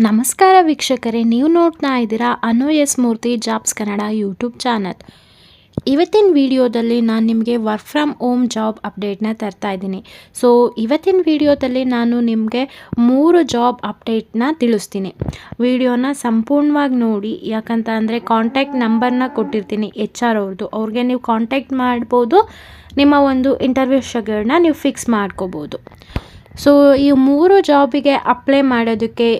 ನಮಸ್ಕಾರ ವೀಕ್ಷಕರೇ, ನೀವು ನೋಡ್ತಾ ಇದ್ದೀರಾ ಅನು ಎಸ್ ಮೂರ್ತಿ ಜಾಬ್ಸ್ ಕನ್ನಡ ಯೂಟ್ಯೂಬ್ ಚಾನಲ್. ಇವತ್ತಿನ ವಿಡಿಯೋದಲ್ಲಿ ನಾನು ನಿಮಗೆ ವರ್ಕ್ ಫ್ರಮ್ ಹೋಮ್ ಜಾಬ್ ಅಪ್ಡೇಟ್ನ ತರ್ತಾ ಇದ್ದೀನಿ. ಸೊ ಇವತ್ತಿನ ವಿಡಿಯೋದಲ್ಲಿ ನಾನು ನಿಮಗೆ 3 ಜಾಬ್ ಅಪ್ಡೇಟ್ನ ತಿಳಿಸ್ತೀನಿ. ವಿಡಿಯೋನ ಸಂಪೂರ್ಣವಾಗಿ ನೋಡಿ, ಯಾಕಂತ ಅಂದರೆ ಕಾಂಟ್ಯಾಕ್ಟ್ ನಂಬರ್ನ ಕೊಟ್ಟಿರ್ತೀನಿ HR ಅವ್ರದ್ದು. ಅವ್ರಿಗೆ ನೀವು ಕಾಂಟ್ಯಾಕ್ಟ್ ಮಾಡ್ಬೋದು, ನಿಮ್ಮ ಒಂದು ಇಂಟರ್ವ್ಯೂ ಶೆಡ್ಯೂಲ್ನ ನೀವು ಫಿಕ್ಸ್ ಮಾಡ್ಕೋಬೋದು. ಸೊ ಈ 3 ಜಾಬಿಗೆ ಅಪ್ಲೈ ಮಾಡೋದಕ್ಕೆ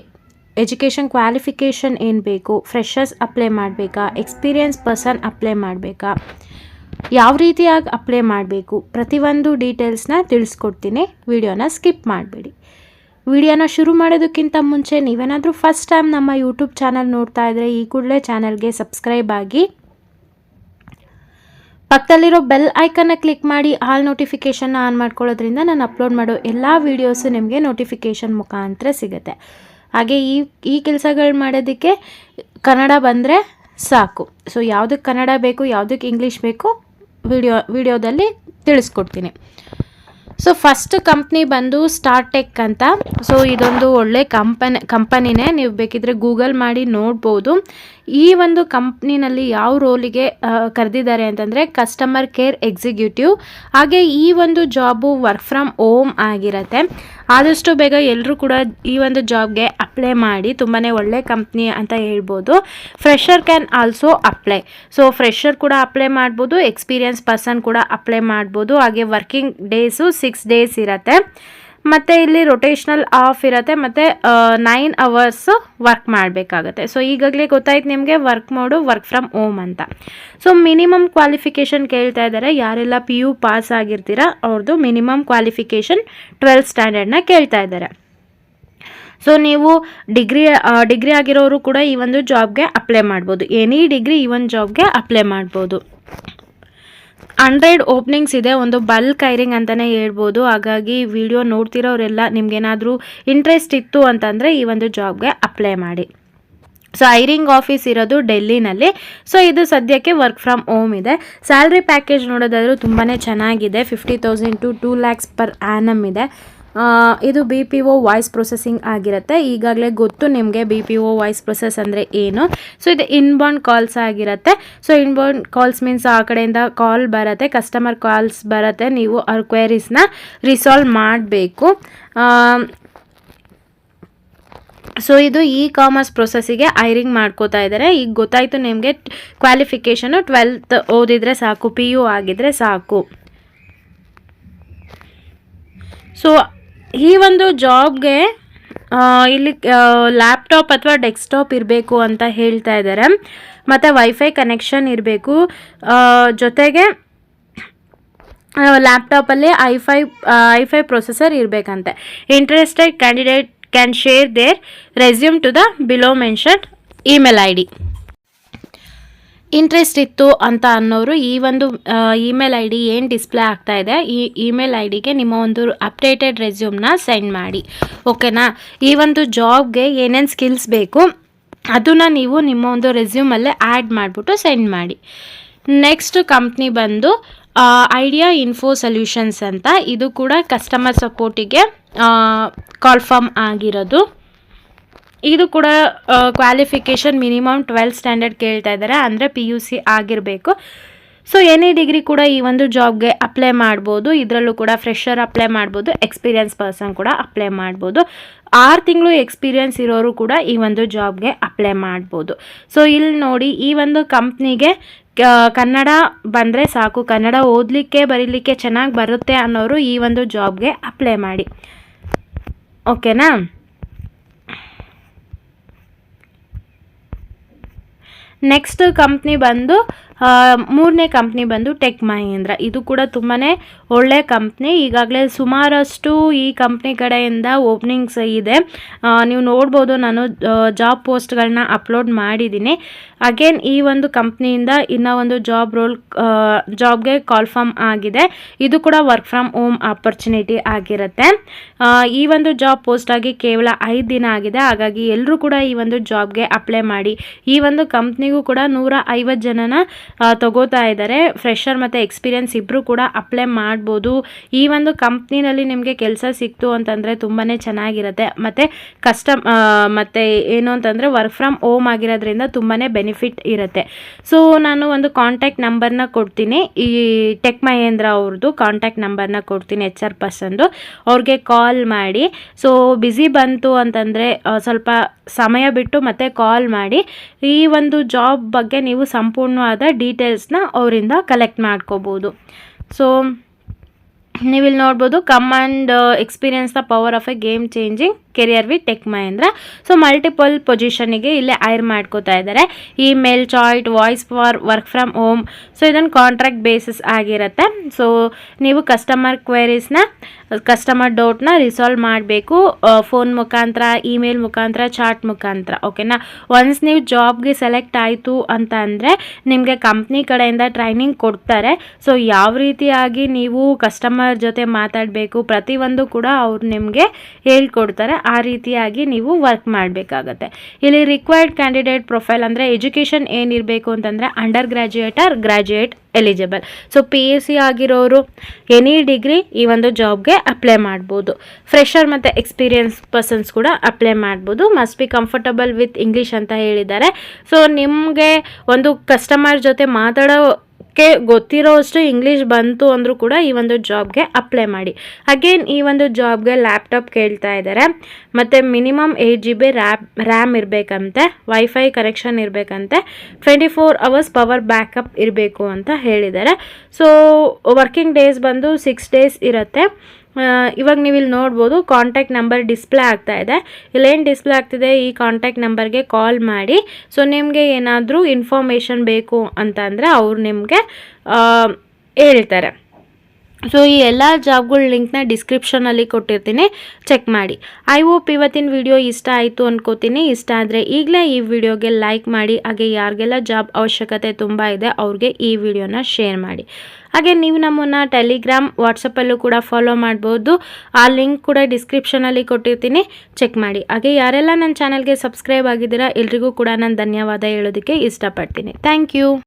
ಎಜುಕೇಷನ್ ಕ್ವಾಲಿಫಿಕೇಷನ್ ಏನು ಬೇಕು, ಫ್ರೆಷರ್ಸ್ ಅಪ್ಲೈ ಮಾಡಬೇಕಾ, ಎಕ್ಸ್ಪೀರಿಯನ್ಸ್ ಪರ್ಸನ್ ಅಪ್ಲೈ ಮಾಡಬೇಕಾ, ಯಾವ ರೀತಿಯಾಗಿ ಅಪ್ಲೈ ಮಾಡಬೇಕು, ಪ್ರತಿಯೊಂದು ಡೀಟೇಲ್ಸ್ನ ತಿಳಿಸ್ಕೊಡ್ತೀನಿ. ವಿಡಿಯೋನ ಸ್ಕಿಪ್ ಮಾಡಬೇಡಿ. ವಿಡಿಯೋನ ಶುರು ಮಾಡೋದಕ್ಕಿಂತ ಮುಂಚೆ ನೀವೇನಾದರೂ ಫಸ್ಟ್ ಟೈಮ್ ನಮ್ಮ ಯೂಟ್ಯೂಬ್ ಚಾನಲ್ ನೋಡ್ತಾ ಇದ್ದರೆ ಈ ಕೂಡಲೇ ಚಾನಲ್ಗೆ ಸಬ್ಸ್ಕ್ರೈಬ್ ಆಗಿ, ಪಕ್ಕದಲ್ಲಿರೋ ಬೆಲ್ ಐಕನ್ನ ಕ್ಲಿಕ್ ಮಾಡಿ ಆಲ್ ನೋಟಿಫಿಕೇಷನ್ನ ಆನ್ ಮಾಡ್ಕೊಳ್ಳೋದ್ರಿಂದ ನಾನು ಅಪ್ಲೋಡ್ ಮಾಡೋ ಎಲ್ಲ ವೀಡಿಯೋಸು ನಿಮಗೆ ನೋಟಿಫಿಕೇಷನ್ ಮುಖಾಂತರ ಸಿಗುತ್ತೆ. ಹಾಗೆ ಈ ಕೆಲಸಗಳು ಮಾಡೋದಕ್ಕೆ ಕನ್ನಡ ಬಂದರೆ ಸಾಕು. ಸೊ ಯಾವುದಕ್ಕೆ ಕನ್ನಡ ಬೇಕು, ಯಾವುದಕ್ಕೆ ಇಂಗ್ಲೀಷ್ ಬೇಕು, ವಿಡಿಯೋದಲ್ಲಿ ತಿಳಿಸ್ಕೊಡ್ತೀನಿ. ಸೊ ಫಸ್ಟ್ ಕಂಪ್ನಿ ಬಂದು ಸ್ಟಾರ್ಟೆಕ್ ಅಂತ. ಸೊ ಇದೊಂದು ಒಳ್ಳೆ ಕಂಪನಿನೇ, ನೀವು ಬೇಕಿದ್ರೆ ಗೂಗಲ್ ಮಾಡಿ ನೋಡ್ಬೋದು. ಈ ಒಂದು ಕಂಪ್ನಿನಲ್ಲಿ ಯಾವ ರೋಲಿಗೆ ಕರೆದಿದ್ದಾರೆ ಅಂತಂದರೆ ಕಸ್ಟಮರ್ ಕೇರ್ ಎಕ್ಸಿಕ್ಯೂಟಿವ್. ಹಾಗೆ ಈ ಒಂದು ಜಾಬು ವರ್ಕ್ ಫ್ರಮ್ ಹೋಮ್ ಆಗಿರುತ್ತೆ. ಆದಷ್ಟು ಬೇಗ ಎಲ್ಲರೂ ಕೂಡ ಈ ಒಂದು ಜಾಬ್ಗೆ ಅಪ್ಲೈ ಮಾಡಿ, ತುಂಬಾ ಒಳ್ಳೆ ಕಂಪ್ನಿ ಅಂತ ಹೇಳ್ಬೋದು. Fresher can also apply. So fresher ಕೂಡ ಅಪ್ಲೈ ಮಾಡ್ಬೋದು, ಎಕ್ಸ್ಪೀರಿಯನ್ಸ್ ಪರ್ಸನ್ ಕೂಡ ಅಪ್ಲೈ ಮಾಡ್ಬೋದು. ಹಾಗೆ ವರ್ಕಿಂಗ್ ಡೇಸು 6 ಡೇಸ್ ಇರುತ್ತೆ. ಮತ್ತು ಇಲ್ಲಿ ರೊಟೇಷ್ನಲ್ ಆಫ್ ಇರುತ್ತೆ, ಮತ್ತು 9 hours ವರ್ಕ್ ಮಾಡಬೇಕಾಗತ್ತೆ. ಸೊ ಈಗಾಗಲೇ ಗೊತ್ತಾಯ್ತು ನಿಮಗೆ work mode work from home ಅಂತ. ಸೊ ಮಿನಿಮಮ್ ಕ್ವಾಲಿಫಿಕೇಷನ್ ಕೇಳ್ತಾ ಇದ್ದಾರೆ. ಯಾರೆಲ್ಲ PU ಪಾಸ್ ಆಗಿರ್ತೀರಾ ಅವ್ರದ್ದು ಮಿನಿಮಮ್ ಕ್ವಾಲಿಫಿಕೇಷನ್ 12th ಸ್ಟ್ಯಾಂಡರ್ಡ್ನ ಕೇಳ್ತಾ ಇದ್ದಾರೆ. ಸೊ ನೀವು ಡಿಗ್ರಿ ಆಗಿರೋರು ಕೂಡ ಈ ಒಂದು ಜಾಬ್ಗೆ ಅಪ್ಲೈ ಮಾಡ್ಬೋದು. ಎನಿ ಡಿಗ್ರಿ ಈ ಒಂದು ಜಾಬ್ಗೆ ಅಪ್ಲೈ ಮಾಡ್ಬೋದು. 100 ಓಪನಿಂಗ್ಸ್ ಇದೆ, ಒಂದು ಬಲ್ಕ್ ಹೈರಿಂಗ್ ಅಂತಲೇ ಹೇಳ್ಬೋದು. ಹಾಗಾಗಿ ವಿಡಿಯೋ ನೋಡ್ತಿರೋರೆಲ್ಲ ನಿಮ್ಗೇನಾದರೂ ಇಂಟ್ರೆಸ್ಟ್ ಇತ್ತು ಅಂತಂದರೆ ಈ ಒಂದು ಜಾಬ್ಗೆ ಅಪ್ಲೈ ಮಾಡಿ. ಸೊ ಹೈರಿಂಗ್ ಆಫೀಸ್ ಇರೋದು ಡೆಲ್ಲಿನಲ್ಲಿ. ಸೊ ಇದು ಸದ್ಯಕ್ಕೆ ವರ್ಕ್ ಫ್ರಮ್ ಹೋಮ್ ಇದೆ. ಸ್ಯಾಲ್ರಿ ಪ್ಯಾಕೇಜ್ ನೋಡೋದಾದರೂ ತುಂಬಾ ಚೆನ್ನಾಗಿದೆ. 50,000 to 2 lakhs per annum ಇದೆ. ಇದು BPO ವಾಯ್ಸ್ ಪ್ರೊಸೆಸಿಂಗ್ ಆಗಿರುತ್ತೆ. ಈಗಾಗಲೇ ಗೊತ್ತು ನಿಮಗೆ BPO ವಾಯ್ಸ್ ಪ್ರೊಸೆಸ್ ಅಂದರೆ ಏನು. ಸೊ ಇದು ಇನ್ಬೌಂಡ್ ಕಾಲ್ಸ್ ಆಗಿರುತ್ತೆ. ಸೊ ಇನ್ಬೌಂಡ್ ಕಾಲ್ಸ್ ಮೀನ್ಸ್ ಆ ಕಡೆಯಿಂದ ಕಾಲ್ ಬರುತ್ತೆ, ಕಸ್ಟಮರ್ ಕಾಲ್ಸ್ ಬರುತ್ತೆ, ನೀವು ಅವ್ರ ಕ್ವೆರೀಸ್ನ ರಿಸಾಲ್ವ್ ಮಾಡಬೇಕು. ಸೊ ಇದು ಕಾಮರ್ಸ್ ಪ್ರೊಸೆಸ್ಸಿಗೆ ಹೈರಿಂಗ್ ಮಾಡ್ಕೋತಾ ಇದ್ದಾರೆ. ಈಗ ಗೊತ್ತಾಯಿತು ನಿಮಗೆ ಕ್ವಾಲಿಫಿಕೇಷನು 12th ಓದಿದರೆ ಸಾಕು, PU ಆಗಿದ್ರೆ ಸಾಕು. ಸೊ ಈ ಒಂದು ಜಾಬ್ಗೆ ಇಲ್ಲಿ ಲ್ಯಾಪ್ಟಾಪ್ ಅಥವಾ ಡೆಸ್ಕ್ಟಾಪ್ ಇರಬೇಕು ಅಂತ ಹೇಳ್ತಾ ಇದ್ದಾರೆ. ಮತ್ತು ವೈಫೈ ಕನೆಕ್ಷನ್ ಇರಬೇಕು. ಜೊತೆಗೆ ಲ್ಯಾಪ್ಟಾಪಲ್ಲಿ ಐ5 ಪ್ರೊಸೆಸರ್ ಇರಬೇಕಂತೆ. Interested candidate can share their resume to the below mentioned email ID. Interest ಇತ್ತು ಅಂತ ಅನ್ನೋರು ಈ ಒಂದು ಇಮೇಲ್ ID ಏನು ಡಿಸ್ಪ್ಲೇ ಆಗ್ತಾ ಇದೆ, ಈ ಇಮೇಲ್ IDಗೆ ನಿಮ್ಮ ಒಂದು ಅಪ್ಡೇಟೆಡ್ ರೆಸ್ಯೂಮ್ನ ಸೆಂಡ್ ಮಾಡಿ. ಓಕೆನಾ. ಈ ಒಂದು ಜಾಬ್ಗೆ ಏನೇನು ಸ್ಕಿಲ್ಸ್ ಬೇಕು ಅದನ್ನು ನೀವು ನಿಮ್ಮ ಒಂದು ರೆಸ್ಯೂಮಲ್ಲೇ ಆ್ಯಡ್ ಮಾಡಿಬಿಟ್ಟು ಸೆಂಡ್ ಮಾಡಿ. ನೆಕ್ಸ್ಟ್ ಕಂಪ್ನಿ ಬಂದು ಐಡಿಯಾ ಇನ್ಫೋ ಸೊಲ್ಯೂಷನ್ಸ್ ಅಂತ. ಇದು ಕೂಡ ಕಸ್ಟಮರ್ ಸಪೋರ್ಟಿಗೆ ಕಾಲ್ಫಾರ್ಮ್ ಆಗಿರೋದು. ಇದು ಕೂಡ ಕ್ವಾಲಿಫಿಕೇಷನ್ ಮಿನಿಮಮ್ 12th ಸ್ಟ್ಯಾಂಡರ್ಡ್ ಕೇಳ್ತಾ ಇದ್ದಾರೆ, ಅಂದರೆ PUC ಆಗಿರಬೇಕು. ಸೊ ಎನಿ ಡಿಗ್ರಿ ಕೂಡ ಈ ಒಂದು ಜಾಬ್ಗೆ ಅಪ್ಲೈ ಮಾಡ್ಬೋದು. ಇದರಲ್ಲೂ ಕೂಡ ಫ್ರೆಷರ್ ಅಪ್ಲೈ ಮಾಡ್ಬೋದು, ಎಕ್ಸ್ಪೀರಿಯನ್ಸ್ ಪರ್ಸನ್ ಕೂಡ ಅಪ್ಲೈ ಮಾಡ್ಬೋದು. 6 ತಿಂಗಳು ಎಕ್ಸ್ಪೀರಿಯನ್ಸ್ ಇರೋರು ಕೂಡ ಈ ಒಂದು ಜಾಬ್ಗೆ ಅಪ್ಲೈ ಮಾಡ್ಬೋದು. ಸೊ ಇಲ್ಲಿ ನೋಡಿ, ಈ ಒಂದು ಕಂಪ್ನಿಗೆ ಕನ್ನಡ ಬಂದರೆ ಸಾಕು, ಕನ್ನಡ ಓದಲಿಕ್ಕೆ ಬರೀಲಿಕ್ಕೆ ಚೆನ್ನಾಗಿ ಬರುತ್ತೆ ಅನ್ನೋರು ಈ ಒಂದು ಜಾಬ್ಗೆ ಅಪ್ಲೈ ಮಾಡಿ. ಓಕೆನಾ. ನೆಕ್ಸ್ಟ್ ಕಂಪ್ನಿ ಬಂದು 3ನೇ ಕಂಪ್ನಿ ಬಂದು ಟೆಕ್ ಮಹೀಂದ್ರ. ಇದು ಕೂಡ ತುಂಬಾ ಒಳ್ಳೆ ಕಂಪ್ನಿ. ಈಗಾಗಲೇ ಸುಮಾರಷ್ಟು ಈ ಕಂಪ್ನಿ ಕಡೆಯಿಂದ ಓಪನಿಂಗ್ಸ್ ಇದೆ. ನೀವು ನೋಡ್ಬೋದು, ನಾನು ಜಾಬ್ ಪೋಸ್ಟ್ಗಳನ್ನ ಅಪ್ಲೋಡ್ ಮಾಡಿದ್ದೀನಿ. ಅಗೇನ್ ಈ ಒಂದು ಕಂಪ್ನಿಯಿಂದ ಇನ್ನೂ ಒಂದು ಜಾಬ್ಗೆ ಕಾಲ್ಫಾರ್ಮ್ ಆಗಿದೆ. ಇದು ಕೂಡ ವರ್ಕ್ ಫ್ರಮ್ ಹೋಮ್ ಆಪರ್ಚುನಿಟಿ ಆಗಿರುತ್ತೆ. ಈ ಒಂದು ಜಾಬ್ ಪೋಸ್ಟ್ ಆಗಿ ಕೇವಲ 5 ದಿನ ಆಗಿದೆ. ಹಾಗಾಗಿ ಎಲ್ಲರೂ ಕೂಡ ಈ ಒಂದು ಜಾಬ್ಗೆ ಅಪ್ಲೈ ಮಾಡಿ. ಈ ಒಂದು ಕಂಪ್ನಿಗೂ ಕೂಡ 150 ಜನನ ತಗೋತಾ ಇದ್ದಾರೆ. ಫ್ರೆಷರ್ ಮತ್ತು ಎಕ್ಸ್ಪೀರಿಯನ್ಸ್ ಇಬ್ಬರು ಕೂಡ ಅಪ್ಲೈ ಮಾಡ್ಬೋದು. ಈ ಒಂದು ಕಂಪ್ನಿನಲ್ಲಿ ನಿಮಗೆ ಕೆಲಸ ಸಿಕ್ತು ಅಂತಂದರೆ ತುಂಬಾ ಚೆನ್ನಾಗಿರುತ್ತೆ. ಮತ್ತು ಮತ್ತು ಏನು ಅಂತಂದರೆ ವರ್ಕ್ ಫ್ರಮ್ ಹೋಮ್ ಆಗಿರೋದ್ರಿಂದ ತುಂಬಾ ಬೆನಿಫಿಟ್ ಇರುತ್ತೆ. ಸೊ ನಾನು ಒಂದು ಕಾಂಟ್ಯಾಕ್ಟ್ ನಂಬರ್ನ ಕೊಡ್ತೀನಿ, ಈ ಟೆಕ್ ಮಹೇಂದ್ರ ಅವ್ರದ್ದು ಕಾಂಟ್ಯಾಕ್ಟ್ ನಂಬರ್ನ ಕೊಡ್ತೀನಿ, HR ಪರ್ಸನ್ದು. ಅವ್ರಿಗೆ ಕಾಲ್ ಮಾಡಿ. ಸೊ ಬ್ಯುಸಿ ಬಂತು ಅಂತಂದರೆ ಸ್ವಲ್ಪ ಸಮಯ ಬಿಟ್ಟು ಮತ್ತೆ ಕಾಲ್ ಮಾಡಿ ಈ ಒಂದು ಜಾಬ್ ಬಗ್ಗೆ ನೀವು ಸಂಪೂರ್ಣವಾದ ಡೀಟೇಲ್ಸ್ನ ಅವರಿಂದ ಕಲೆಕ್ಟ್ ಮಾಡ್ಕೋಬೋದು. ಸೊ ನೀವಿಲ್ಲಿ ನೋಡ್ಬೋದು, come and experience the power of a game changing career with Tech Mahindra. So multiple ಪೊಸಿಷನಿಗೆ ಇಲ್ಲೇ ಹೈರ್ ಮಾಡ್ಕೋತಾ ಇದ್ದಾರೆ. Email, chat, voice for work from home. So ಇದನ್ನು ಕಾಂಟ್ರಾಕ್ಟ್ ಬೇಸಿಸ್ ಆಗಿರುತ್ತೆ. ಸೊ ನೀವು ಕಸ್ಟಮರ್ ಕ್ವೆರೀಸ್ನ, ಕಸ್ಟಮರ್ ಡೌಟ್ನ ರಿಸಾಲ್ವ್ ಮಾಡಬೇಕು ಫೋನ್ ಮುಖಾಂತರ, ಇಮೇಲ್ ಮುಖಾಂತರ, ಚಾಟ್ ಮುಖಾಂತರ. ಓಕೆನಾ. ಒನ್ಸ್ ನೀವು ಜಾಬ್ಗೆ ಸೆಲೆಕ್ಟ್ ಆಯಿತು ಅಂತ ಅಂದರೆ ನಿಮಗೆ ಕಂಪ್ನಿ ಕಡೆಯಿಂದ ಟ್ರೈನಿಂಗ್ ಕೊಡ್ತಾರೆ. ಸೊ ಯಾವ ರೀತಿಯಾಗಿ ನೀವು ಕಸ್ಟಮರ್ ಜೊತೆ ಮಾತಾಡಬೇಕು ಪ್ರತಿಯೊಂದು ಕೂಡ ಅವ್ರು ನಿಮಗೆ ಹೇಳ್ಕೊಡ್ತಾರೆ. ಆ ರೀತಿಯಾಗಿ ನೀವು ವರ್ಕ್ ಮಾಡಬೇಕಾಗತ್ತೆ. ಇಲ್ಲಿ ರಿಕ್ವೈರ್ಡ್ ಕ್ಯಾಂಡಿಡೇಟ್ ಪ್ರೊಫೈಲ್ ಅಂದರೆ ಎಜುಕೇಷನ್ ಏನಿರಬೇಕು ಅಂತಂದರೆ undergraduate or graduate eligible. So PUC ಆಗಿರೋರು ಎನಿ ಡಿಗ್ರಿ ಈ ಒಂದು ಜಾಬ್ಗೆ ಅಪ್ಲೈ ಮಾಡ್ಬೋದು. ಫ್ರೆಷರ್ ಮತ್ತು ಎಕ್ಸ್ಪೀರಿಯನ್ಸ್ ಪರ್ಸನ್ಸ್ ಕೂಡ ಅಪ್ಲೈ ಮಾಡ್ಬೋದು. Must be comfortable with English ಅಂತ ಹೇಳಿದ್ದಾರೆ. ಸೊ ನಿಮಗೆ ಒಂದು ಕಸ್ಟಮರ್ ಜೊತೆ ಗೊತ್ತಿರೋ ಅಷ್ಟು ಇಂಗ್ಲೀಷ್ ಬಂತು ಅಂದರೂ ಕೂಡ ಈ ಒಂದು ಜಾಬ್ಗೆ ಅಪ್ಲೈ ಮಾಡಿ. ಅಗೇನ್ ಈ ಒಂದು ಜಾಬ್ಗೆ ಲ್ಯಾಪ್ಟಾಪ್ ಕೇಳ್ತಾ ಇದ್ದಾರೆ. ಮತ್ತು ಮಿನಿಮಮ್ 8 GB ರ್ಯಾಮ್ ಇರಬೇಕಂತೆ, ವೈಫೈ ಕನೆಕ್ಷನ್ ಇರಬೇಕಂತೆ, 24 hours ಪವರ್ ಬ್ಯಾಕಪ್ ಇರಬೇಕು ಅಂತ ಹೇಳಿದ್ದಾರೆ. ಸೊ ವರ್ಕಿಂಗ್ ಡೇಸ್ ಬಂದು 6 days ಇರುತ್ತೆ. ಇವಾಗ ನೀವು ಇಲ್ಲಿ ನೋಡ್ಬೋದು ಕಾಂಟ್ಯಾಕ್ಟ್ ನಂಬರ್ ಡಿಸ್ಪ್ಲೇ ಆಗ್ತಾ ಇದೆ. ಇಲ್ಲೇನು ಡಿಸ್ಪ್ಲೇ ಆಗ್ತಿದೆ ಈ ಕಾಂಟ್ಯಾಕ್ಟ್ ನಂಬರ್ಗೆ ಕಾಲ್ ಮಾಡಿ. ಸೊ ನಿಮಗೆ ಏನಾದರೂ ಇನ್ಫಾರ್ಮೇಷನ್ ಬೇಕು ಅಂತ ಅಂದರೆ ಅವ್ರು ನಿಮಗೆ ಹೇಳ್ತಾರೆ. ಸೊ ಈ ಎಲ್ಲ ಜಾಬ್ಗಳ ಲಿಂಕ್ನ ಡಿಸ್ಕ್ರಿಪ್ಷನಲ್ಲಿ ಕೊಟ್ಟಿರ್ತೀನಿ, ಚೆಕ್ ಮಾಡಿ. ಐ ಹೋಪ್ ಇವತ್ತಿನ ವಿಡಿಯೋ ಇಷ್ಟ ಆಯಿತು ಅನ್ಕೋತೀನಿ. ಇಷ್ಟ ಆದರೆ ಈಗಲೇ ಈ ವಿಡಿಯೋಗೆ ಲೈಕ್ ಮಾಡಿ. ಹಾಗೆ ಯಾರಿಗೆಲ್ಲ ಜಾಬ್ ಅವಶ್ಯಕತೆ ತುಂಬ ಇದೆ ಅವ್ರಿಗೆ ಈ ವಿಡಿಯೋನ ಶೇರ್ ಮಾಡಿ. ಹಾಗೆ ನೀವು ನಮ್ಮನ್ನು ಟೆಲಿಗ್ರಾಮ್, ವಾಟ್ಸಪ್ಪಲ್ಲೂ ಕೂಡ ಫಾಲೋ ಮಾಡ್ಬೋದು. ಆ ಲಿಂಕ್ ಕೂಡ ಡಿಸ್ಕ್ರಿಪ್ಷನಲ್ಲಿ ಕೊಟ್ಟಿರ್ತೀನಿ, ಚೆಕ್ ಮಾಡಿ. ಹಾಗೆ ಯಾರೆಲ್ಲ ನನ್ನ ಚಾನಲ್ಗೆ ಸಬ್ಸ್ಕ್ರೈಬ್ ಆಗಿದ್ದೀರಾ ಎಲ್ರಿಗೂ ಕೂಡ ನಾನು ಧನ್ಯವಾದ ಹೇಳೋದಕ್ಕೆ ಇಷ್ಟಪಡ್ತೀನಿ. Thank you.